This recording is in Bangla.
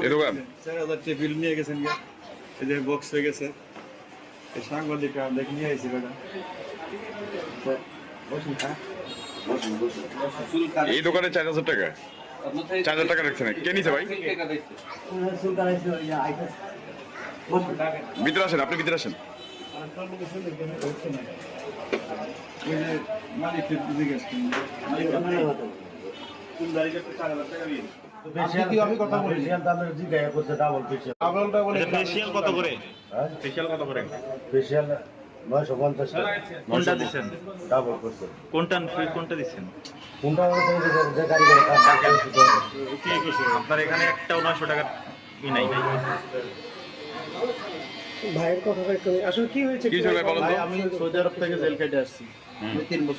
এই দোকান 4000 টেবিল নিয়ে গেছেন গা, এই যে বক্স হয়ে গেছে, এই সাংবাদিকরা দেখে নিয়ে আইছি বেটা। এই দোকানে 4000 টাকা, 4000 টাকা রাখছেন। কে নিছে ভাই? ভিতরে আসেন, আপনি ভিতরে আসেন। ওই যে মালিককে জিজ্ঞেস করুন, আমি কথা বলি দামের জিজ্ঞাসা করছে ডাবল ফেশিয়াল। ডাবলটা বলে ফেশিয়াল কত করে? ফেশিয়াল কত করে? ফেশিয়াল 950 টাকা। কোনটা দিচ্ছেন? ডাবল করছে। কোনটা দিচ্ছেন? কোনটা যে কারিগর কাজ আপনার এখানে একটাও 900 টাকা নাই। ভাইয়ের কথাটা একটু আসলে কি হয়েছে? কি হয়েছে ভাই বলেন তো? আমি সৌদি আরব থেকে জেল কেটে আসছি 3 বছর।